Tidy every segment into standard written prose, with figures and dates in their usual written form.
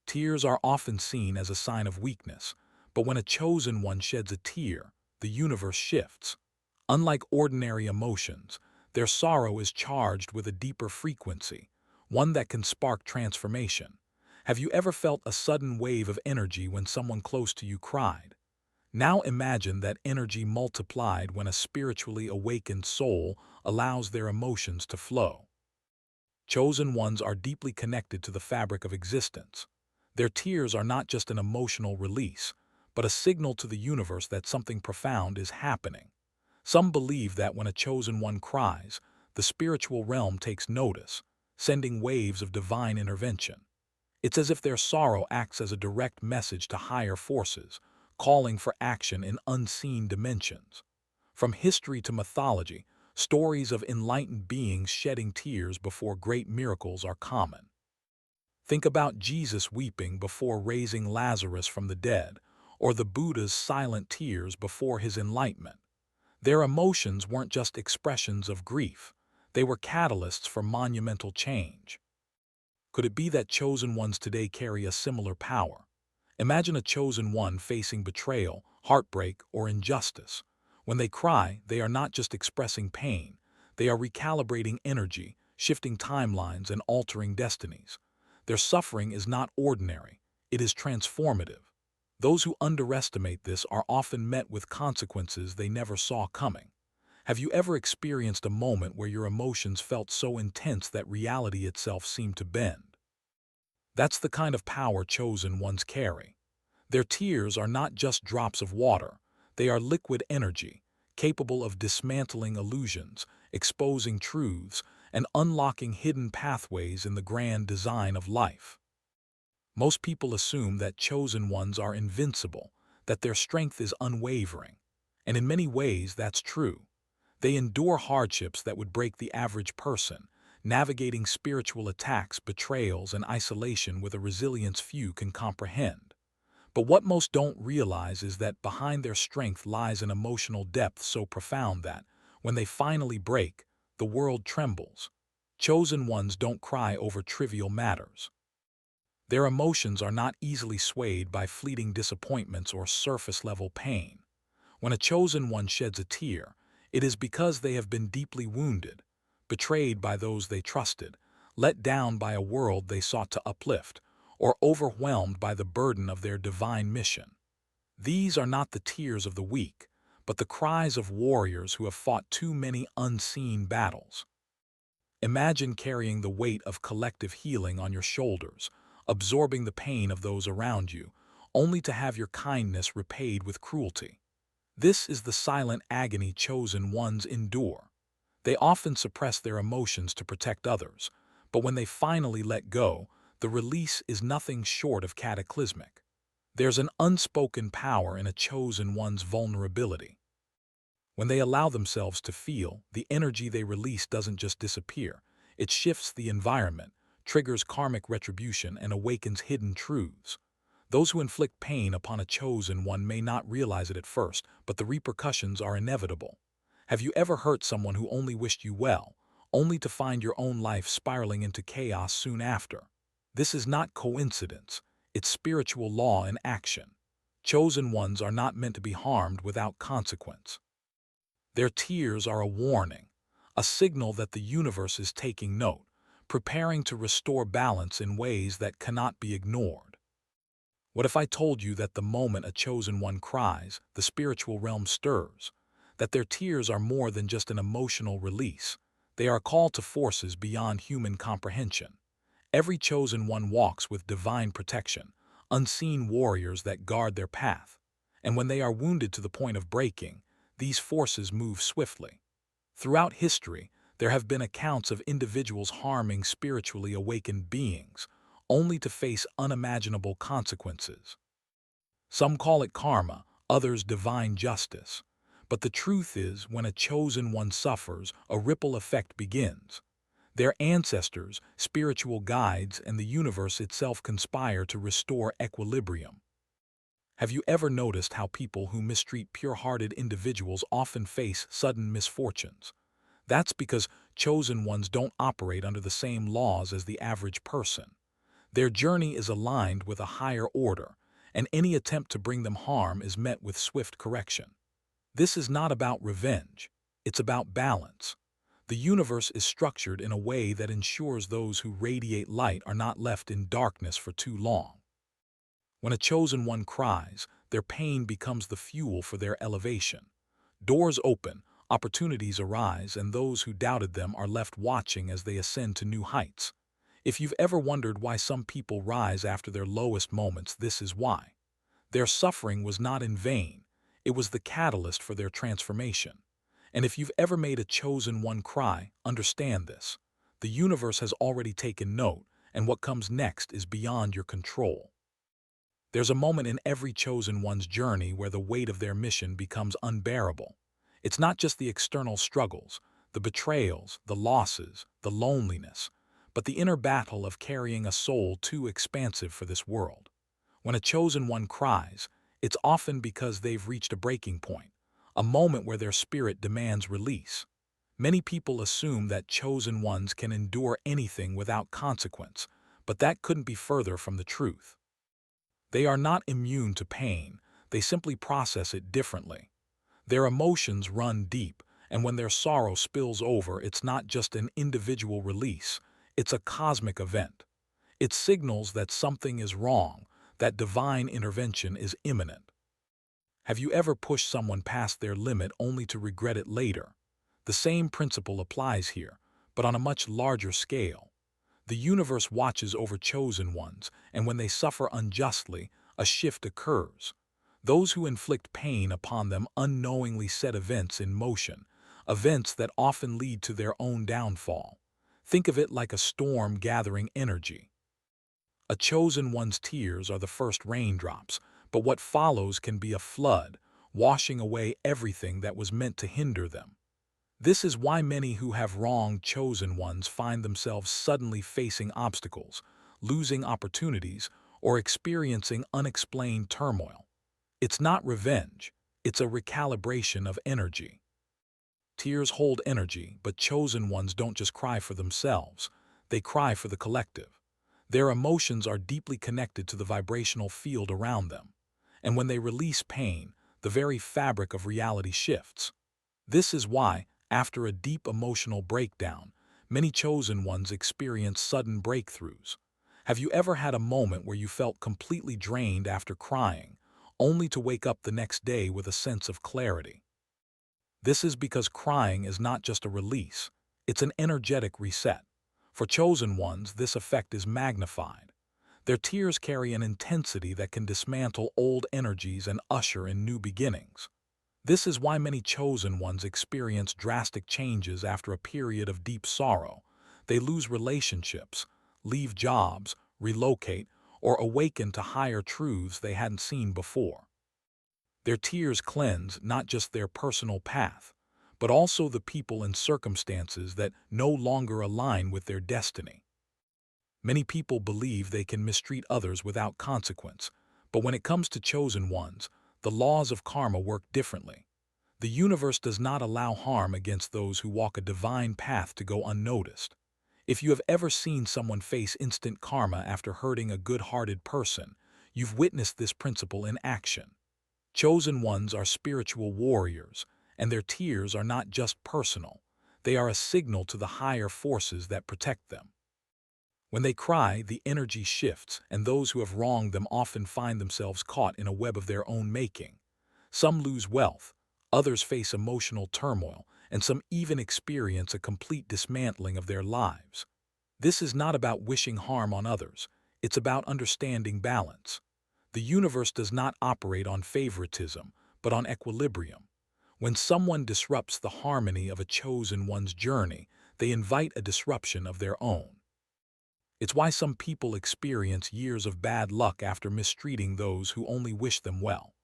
Tears are often seen as a sign of weakness, but when a chosen one sheds a tear, the universe shifts. Unlike ordinary emotions, their sorrow is charged with a deeper frequency, one that can spark transformation. Have you ever felt a sudden wave of energy when someone close to you cried? Now imagine that energy multiplied when a spiritually awakened soul allows their emotions to flow. Chosen ones are deeply connected to the fabric of existence. Their tears are not just an emotional release, but a signal to the universe that something profound is happening. Some believe that when a chosen one cries, the spiritual realm takes notice, sending waves of divine intervention. It's as if their sorrow acts as a direct message to higher forces, calling for action in unseen dimensions. From history to mythology, stories of enlightened beings shedding tears before great miracles are common. Think about Jesus weeping before raising Lazarus from the dead, or the Buddha's silent tears before his enlightenment. Their emotions weren't just expressions of grief, they were catalysts for monumental change. Could it be that chosen ones today carry a similar power? Imagine a chosen one facing betrayal, heartbreak, or injustice. When they cry, they are not just expressing pain, they are recalibrating energy, shifting timelines, and altering destinies. Their suffering is not ordinary, it is transformative. Those who underestimate this are often met with consequences they never saw coming. Have you ever experienced a moment where your emotions felt so intense that reality itself seemed to bend? That's the kind of power chosen ones carry. Their tears are not just drops of water, they are liquid energy, capable of dismantling illusions, exposing truths, and unlocking hidden pathways in the grand design of life. Most people assume that chosen ones are invincible, that their strength is unwavering. And in many ways, that's true. They endure hardships that would break the average person, navigating spiritual attacks, betrayals, and isolation with a resilience few can comprehend. But what most don't realize is that behind their strength lies an emotional depth so profound that, when they finally break, the world trembles. Chosen ones don't cry over trivial matters. Their emotions are not easily swayed by fleeting disappointments or surface-level pain. When a chosen one sheds a tear, it is because they have been deeply wounded, betrayed by those they trusted, let down by a world they sought to uplift, or overwhelmed by the burden of their divine mission. These are not the tears of the weak, but the cries of warriors who have fought too many unseen battles. Imagine carrying the weight of collective healing on your shoulders, absorbing the pain of those around you, only to have your kindness repaid with cruelty. This is the silent agony chosen ones endure. They often suppress their emotions to protect others, but when they finally let go, the release is nothing short of cataclysmic. There's an unspoken power in a chosen one's vulnerability. When they allow themselves to feel, the energy they release doesn't just disappear. It shifts the environment, triggers karmic retribution, and awakens hidden truths. Those who inflict pain upon a chosen one may not realize it at first, but the repercussions are inevitable. Have you ever hurt someone who only wished you well, only to find your own life spiraling into chaos soon after? This is not coincidence, it's spiritual law in action. Chosen ones are not meant to be harmed without consequence. Their tears are a warning, a signal that the universe is taking note, preparing to restore balance in ways that cannot be ignored. What if I told you that the moment a chosen one cries, the spiritual realm stirs, that their tears are more than just an emotional release, they are a call to forces beyond human comprehension. Every chosen one walks with divine protection, unseen warriors that guard their path. And when they are wounded to the point of breaking, these forces move swiftly. Throughout history, there have been accounts of individuals harming spiritually awakened beings, only to face unimaginable consequences. Some call it karma, others divine justice. But the truth is, when a chosen one suffers, a ripple effect begins. Their ancestors, spiritual guides, and the universe itself conspire to restore equilibrium. Have you ever noticed how people who mistreat pure-hearted individuals often face sudden misfortunes? That's because chosen ones don't operate under the same laws as the average person. Their journey is aligned with a higher order, and any attempt to bring them harm is met with swift correction. This is not about revenge, it's about balance. The universe is structured in a way that ensures those who radiate light are not left in darkness for too long. When a chosen one cries, their pain becomes the fuel for their elevation. Doors open, opportunities arise, and those who doubted them are left watching as they ascend to new heights. If you've ever wondered why some people rise after their lowest moments, this is why. Their suffering was not in vain, it was the catalyst for their transformation. And if you've ever made a chosen one cry, understand this. The universe has already taken note, and what comes next is beyond your control. There's a moment in every chosen one's journey where the weight of their mission becomes unbearable. It's not just the external struggles, the betrayals, the losses, the loneliness, but the inner battle of carrying a soul too expansive for this world. When a chosen one cries, it's often because they've reached a breaking point, a moment where their spirit demands release. Many people assume that chosen ones can endure anything without consequence, but that couldn't be further from the truth. They are not immune to pain, they simply process it differently. Their emotions run deep, and when their sorrow spills over, it's not just an individual release, it's a cosmic event. It signals that something is wrong, that divine intervention is imminent. Have you ever pushed someone past their limit only to regret it later? The same principle applies here, but on a much larger scale. The universe watches over chosen ones, and when they suffer unjustly, a shift occurs. Those who inflict pain upon them unknowingly set events in motion, events that often lead to their own downfall. Think of it like a storm gathering energy. A chosen one's tears are the first raindrops, but what follows can be a flood, washing away everything that was meant to hinder them. This is why many who have wronged chosen ones find themselves suddenly facing obstacles, losing opportunities, or experiencing unexplained turmoil. It's not revenge, it's a recalibration of energy. Tears hold energy, but chosen ones don't just cry for themselves, they cry for the collective. Their emotions are deeply connected to the vibrational field around them, and when they release pain, the very fabric of reality shifts. This is why, after a deep emotional breakdown, many chosen ones experience sudden breakthroughs. Have you ever had a moment where you felt completely drained after crying, only to wake up the next day with a sense of clarity? This is because crying is not just a release, it's an energetic reset. For chosen ones, this effect is magnified. Their tears carry an intensity that can dismantle old energies and usher in new beginnings. This is why many chosen ones experience drastic changes after a period of deep sorrow. They lose relationships, leave jobs, relocate, or awaken to higher truths they hadn't seen before. Their tears cleanse not just their personal path, but also the people and circumstances that no longer align with their destiny. Many people believe they can mistreat others without consequence, but when it comes to chosen ones, the laws of karma work differently. The universe does not allow harm against those who walk a divine path to go unnoticed. If you have ever seen someone face instant karma after hurting a good-hearted person, you've witnessed this principle in action. Chosen ones are spiritual warriors, and their tears are not just personal. They are a signal to the higher forces that protect them. When they cry, the energy shifts, and those who have wronged them often find themselves caught in a web of their own making. Some lose wealth, others face emotional turmoil, and some even experience a complete dismantling of their lives. This is not about wishing harm on others, it's about understanding balance. The universe does not operate on favoritism, but on equilibrium. When someone disrupts the harmony of a chosen one's journey, they invite a disruption of their own. It's why some people experience years of bad luck after mistreating those who only wish them well.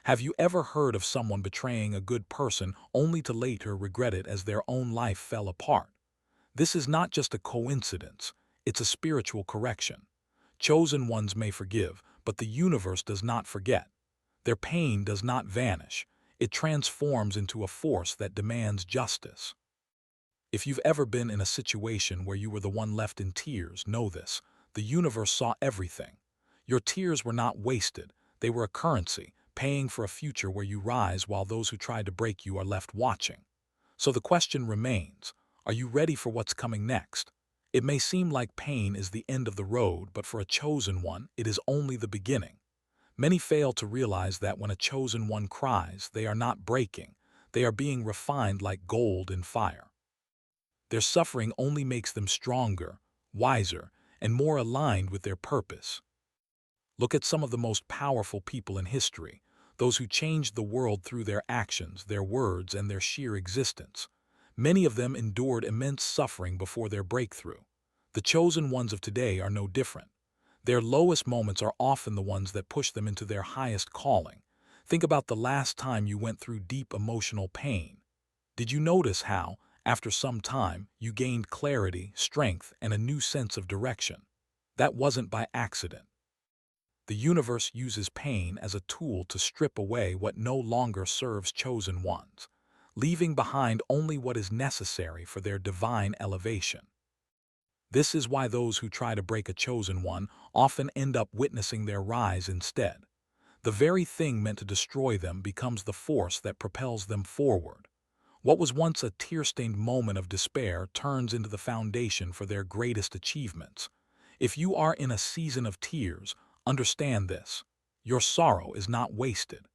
Have you ever heard of someone betraying a good person only to later regret it as their own life fell apart? This is not just a coincidence, it's a spiritual correction. Chosen ones may forgive, but the universe does not forget. Their pain does not vanish, it transforms into a force that demands justice. If you've ever been in a situation where you were the one left in tears, know this. The universe saw everything. Your tears were not wasted. They were a currency, paying for a future where you rise while those who tried to break you are left watching. So the question remains, are you ready for what's coming next? It may seem like pain is the end of the road, but for a chosen one, it is only the beginning. Many fail to realize that when a chosen one cries, they are not breaking. They are being refined like gold in fire. Their suffering only makes them stronger, wiser, and more aligned with their purpose. Look at some of the most powerful people in history, those who changed the world through their actions, their words, and their sheer existence. Many of them endured immense suffering before their breakthrough. The chosen ones of today are no different. Their lowest moments are often the ones that push them into their highest calling. Think about the last time you went through deep emotional pain. Did you notice how, after some time, you gained clarity, strength, and a new sense of direction? That wasn't by accident. The universe uses pain as a tool to strip away what no longer serves chosen ones, leaving behind only what is necessary for their divine elevation. This is why those who try to break a chosen one often end up witnessing their rise instead. The very thing meant to destroy them becomes the force that propels them forward. What was once a tear-stained moment of despair turns into the foundation for their greatest achievements. If you are in a season of tears, understand this. Your sorrow is not wasted.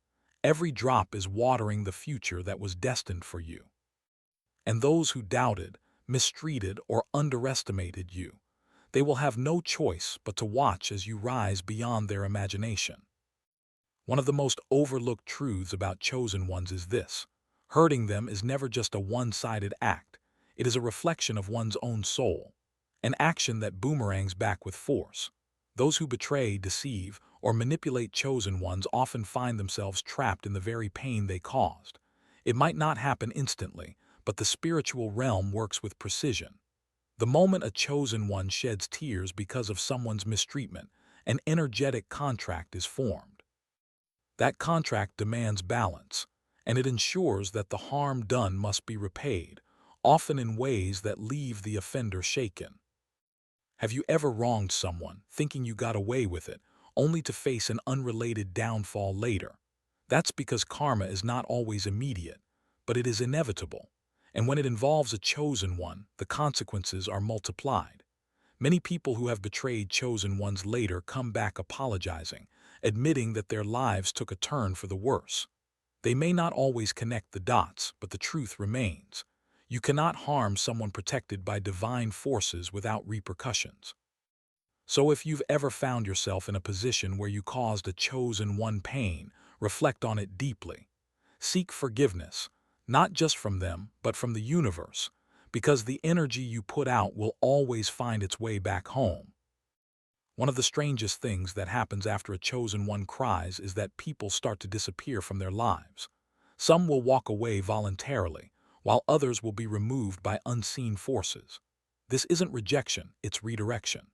Every drop is watering the future that was destined for you. And those who doubted, mistreated, or underestimated you, they will have no choice but to watch as you rise beyond their imagination. One of the most overlooked truths about chosen ones is this: hurting them is never just a one-sided act. It is a reflection of one's own soul, an action that boomerangs back with force. Those who betray, deceive, or manipulate chosen ones often find themselves trapped in the very pain they caused. It might not happen instantly, but the spiritual realm works with precision. The moment a chosen one sheds tears because of someone's mistreatment, an energetic contract is formed. That contract demands balance, and it ensures that the harm done must be repaid, often in ways that leave the offender shaken. Have you ever wronged someone, thinking you got away with it, only to face an unrelated downfall later? That's because karma is not always immediate, but it is inevitable. And when it involves a chosen one, the consequences are multiplied. Many people who have betrayed chosen ones later come back apologizing, admitting that their lives took a turn for the worse. They may not always connect the dots, but the truth remains. You cannot harm someone protected by divine forces without repercussions. So if you've ever found yourself in a position where you caused a chosen one pain, reflect on it deeply. Seek forgiveness, not just from them, but from the universe, because the energy you put out will always find its way back home. One of the strangest things that happens after a chosen one cries is that people start to disappear from their lives. Some will walk away voluntarily, while others will be removed by unseen forces. This isn't rejection, it's redirection.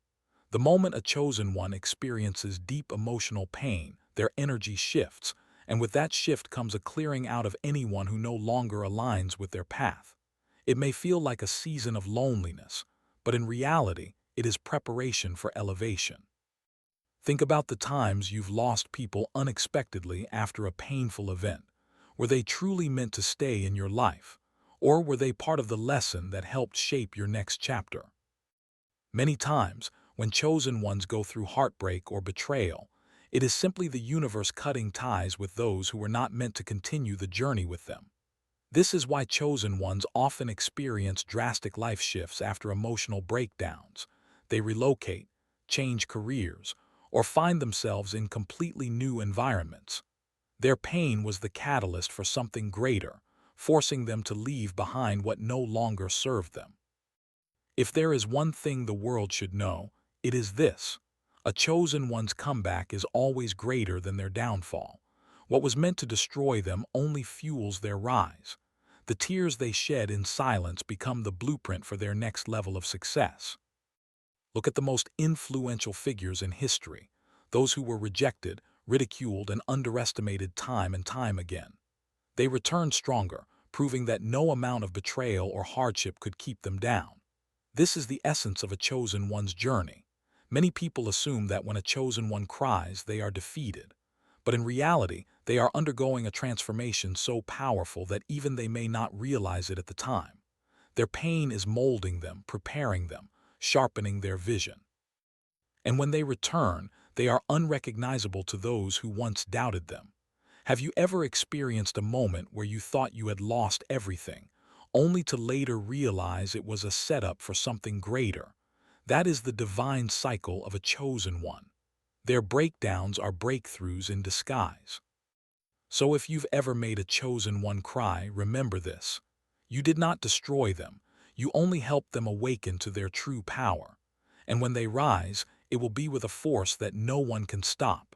The moment a chosen one experiences deep emotional pain, their energy shifts, and with that shift comes a clearing out of anyone who no longer aligns with their path. It may feel like a season of loneliness, but in reality, it is preparation for elevation. Think about the times you've lost people unexpectedly after a painful event. Were they truly meant to stay in your life, or were they part of the lesson that helped shape your next chapter? Many times, when chosen ones go through heartbreak or betrayal, it is simply the universe cutting ties with those who were not meant to continue the journey with them. This is why chosen ones often experience drastic life shifts after emotional breakdowns. They relocate, change careers, or find themselves in completely new environments. Their pain was the catalyst for something greater, forcing them to leave behind what no longer served them. If there is one thing the world should know, it is this: a chosen one's comeback is always greater than their downfall. What was meant to destroy them only fuels their rise. The tears they shed in silence become the blueprint for their next level of success. Look at the most influential figures in history, those who were rejected, ridiculed, and underestimated time and time again. They returned stronger, proving that no amount of betrayal or hardship could keep them down. This is the essence of a chosen one's journey. Many people assume that when a chosen one cries, they are defeated. But in reality, they are undergoing a transformation so powerful that even they may not realize it at the time. Their pain is molding them, preparing them, sharpening their vision. And when they return, they are unrecognizable to those who once doubted them. Have you ever experienced a moment where you thought you had lost everything, only to later realize it was a setup for something greater? That is the divine cycle of a chosen one. Their breakdowns are breakthroughs in disguise. So if you've ever made a chosen one cry, remember this. You did not destroy them. You only helped them awaken to their true power. And when they rise, it will be with a force that no one can stop.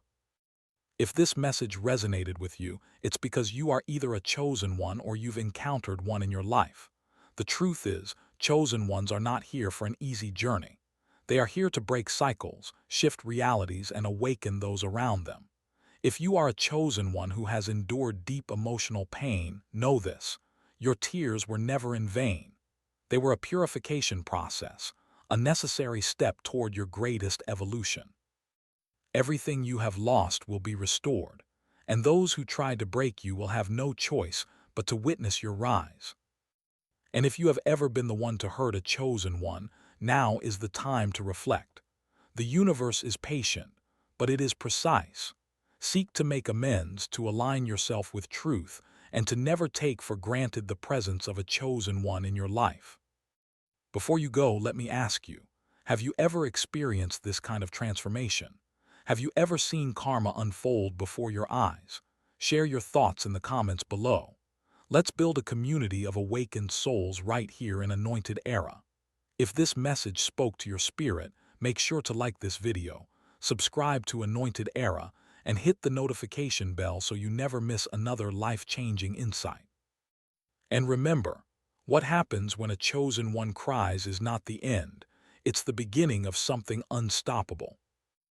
If this message resonated with you, it's because you are either a chosen one or you've encountered one in your life. The truth is, chosen ones are not here for an easy journey. They are here to break cycles, shift realities, and awaken those around them. If you are a chosen one who has endured deep emotional pain, know this. Your tears were never in vain. They were a purification process, a necessary step toward your greatest evolution. Everything you have lost will be restored, and those who tried to break you will have no choice but to witness your rise. And if you have ever been the one to hurt a chosen one, now is the time to reflect. The universe is patient, but it is precise. Seek to make amends, to align yourself with truth, and to never take for granted the presence of a chosen one in your life. Before you go, let me ask you, have you ever experienced this kind of transformation? Have you ever seen karma unfold before your eyes? Share your thoughts in the comments below. Let's build a community of awakened souls right here in Anointed Era. If this message spoke to your spirit, make sure to like this video, subscribe to Anointed Era, and hit the notification bell so you never miss another life-changing insight. And remember, what happens when a chosen one cries is not the end, it's the beginning of something unstoppable.